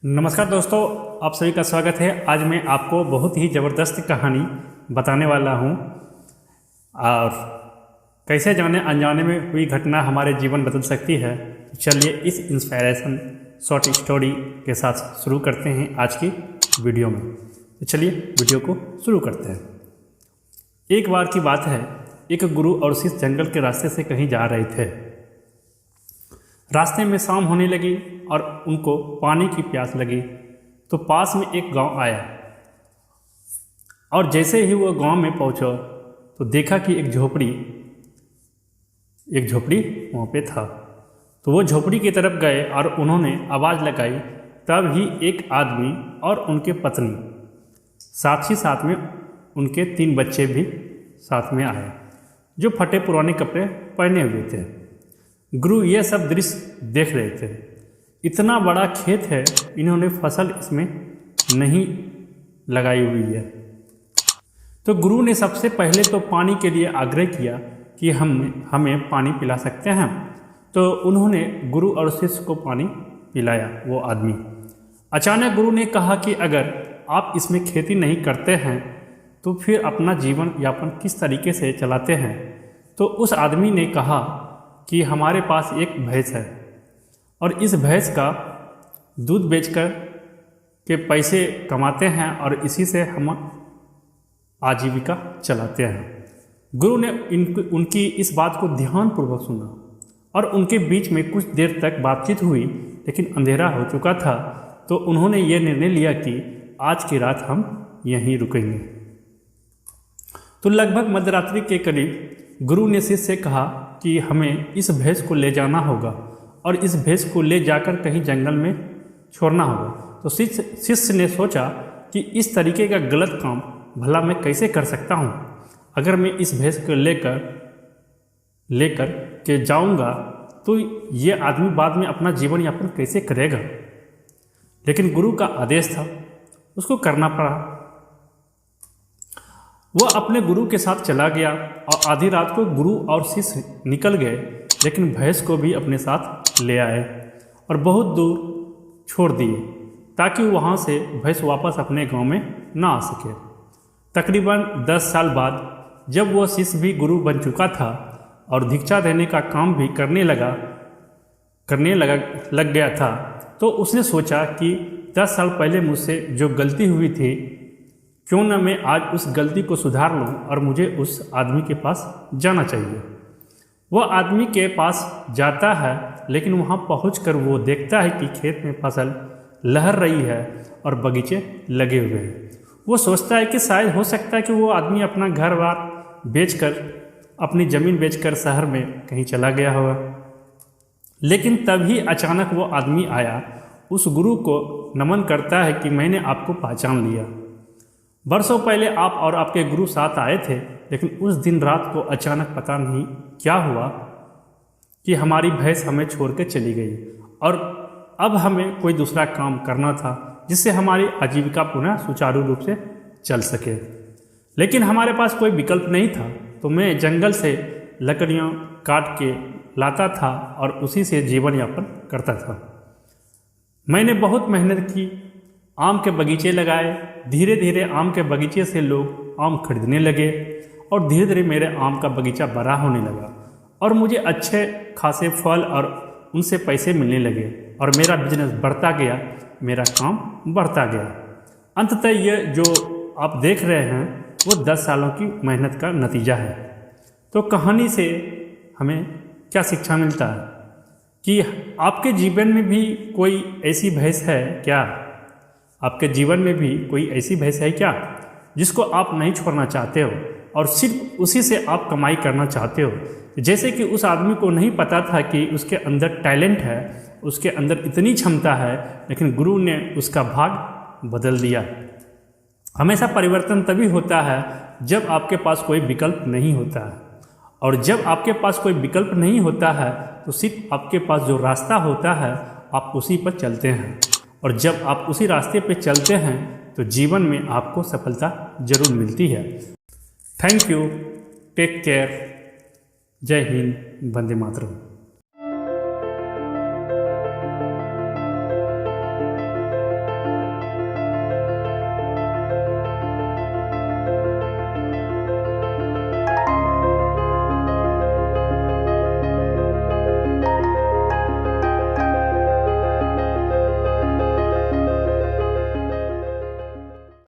नमस्कार दोस्तों, आप सभी का स्वागत है। आज मैं आपको बहुत ही ज़बरदस्त कहानी बताने वाला हूँ और कैसे जाने अनजाने में हुई घटना हमारे जीवन बदल सकती है। चलिए इस इंस्पायरेशन शॉर्ट स्टोरी के साथ शुरू करते हैं आज की वीडियो में। तो चलिए वीडियो को शुरू करते हैं। एक बार की बात है, एक गुरु और शिष्य जंगल के रास्ते से कहीं जा रहे थे। रास्ते में शाम होने लगी और उनको पानी की प्यास लगी, तो पास में एक गांव आया और जैसे ही वो गांव में पहुंचा तो देखा कि एक झोपड़ी वहाँ पे था। तो वो झोपड़ी की तरफ गए और उन्होंने आवाज़ लगाई। तब ही एक आदमी और उनके पत्नी साथ ही साथ में उनके 3 बच्चे भी साथ में आए, जो फटे पुराने कपड़े पहने हुए थे। गुरु ये सब दृश्य देख रहे थे। इतना बड़ा खेत है, इन्होंने फसल इसमें नहीं लगाई हुई है। तो गुरु ने सबसे पहले तो पानी के लिए आग्रह किया कि हमें पानी पिला सकते हैं। तो उन्होंने गुरु और शिष्य को पानी पिलाया। वो आदमी अचानक गुरु ने कहा कि अगर आप इसमें खेती नहीं करते हैं तो फिर अपना जीवन यापन किस तरीके से चलाते हैं। तो उस आदमी ने कहा कि हमारे पास एक भैंस है और इस भैंस का दूध बेचकर के पैसे कमाते हैं और इसी से हम आजीविका चलाते हैं। गुरु ने उनकी इस बात को ध्यानपूर्वक सुना और उनके बीच में कुछ देर तक बातचीत हुई, लेकिन अंधेरा हो चुका था। तो उन्होंने ये निर्णय लिया कि आज की रात हम यहीं रुकेंगे। तो लगभग मध्यरात्रि के करीब गुरु ने शिष्य से कहा कि हमें इस भैंस को ले जाना होगा और इस भैंस को ले जाकर कहीं जंगल में छोड़ना होगा। तो शिष्य ने सोचा कि इस तरीके का गलत काम भला मैं कैसे कर सकता हूँ। अगर मैं इस भैंस को लेकर के जाऊँगा तो ये आदमी बाद में अपना जीवन यापन कैसे करेगा। लेकिन गुरु का आदेश था, उसको करना पड़ा। वह अपने गुरु के साथ चला गया और आधी रात को गुरु और शिष्य निकल गए, लेकिन भैंस को भी अपने साथ ले आए और बहुत दूर छोड़ दिए ताकि वहाँ से भैंस वापस अपने गांव में ना आ सके। तकरीबन 10 साल बाद जब वह शिष्य भी गुरु बन चुका था और दीक्षा देने का काम भी करने लग गया था, तो उसने सोचा कि 10 साल पहले मुझसे जो गलती हुई थी, क्यों न मैं आज उस गलती को सुधार लूं और मुझे उस आदमी के पास जाना चाहिए। वह आदमी के पास जाता है, लेकिन वहां पहुंचकर वो देखता है कि खेत में फसल लहर रही है और बगीचे लगे हुए हैं। वो सोचता है कि शायद हो सकता है कि वो आदमी अपना घर बार बेचकर, अपनी ज़मीन बेचकर शहर में कहीं चला गया होगा। लेकिन तभी अचानक वो आदमी आया, उस गुरु को नमन करता है कि मैंने आपको पहचान लिया। बरसों पहले आप और आपके गुरु साथ आए थे, लेकिन उस दिन रात को अचानक पता नहीं क्या हुआ कि हमारी भैंस हमें छोड़ के चली गई और अब हमें कोई दूसरा काम करना था जिससे हमारी आजीविका पुनः सुचारू रूप से चल सके। लेकिन हमारे पास कोई विकल्प नहीं था, तो मैं जंगल से लकड़ियाँ काट के लाता था और उसी से जीवन यापन करता था। मैंने बहुत मेहनत की, आम के बगीचे लगाए। धीरे धीरे आम के बगीचे से लोग आम खरीदने लगे और धीरे धीरे मेरे आम का बगीचा बड़ा होने लगा और मुझे अच्छे खासे फल और उनसे पैसे मिलने लगे और मेरा बिजनेस बढ़ता गया, मेरा काम बढ़ता गया। अंततः ये जो आप देख रहे हैं वो 10 सालों की मेहनत का नतीजा है। तो कहानी से हमें क्या शिक्षा मिलता है कि आपके जीवन में भी कोई ऐसी भैंस है क्या? आपके जीवन में भी कोई ऐसी भैंस है क्या जिसको आप नहीं छोड़ना चाहते हो और सिर्फ उसी से आप कमाई करना चाहते हो? जैसे कि उस आदमी को नहीं पता था कि उसके अंदर टैलेंट है, उसके अंदर इतनी क्षमता है, लेकिन गुरु ने उसका भाग बदल दिया। हमेशा परिवर्तन तभी होता है जब आपके पास कोई विकल्प नहीं होता है, और जब आपके पास कोई विकल्प नहीं होता है तो सिर्फ आपके पास जो रास्ता होता है आप उसी पर चलते हैं, और जब आप उसी रास्ते पर चलते हैं तो जीवन में आपको सफलता जरूर मिलती है। थैंक यू, टेक केयर, जय हिंद, वंदे मातरम।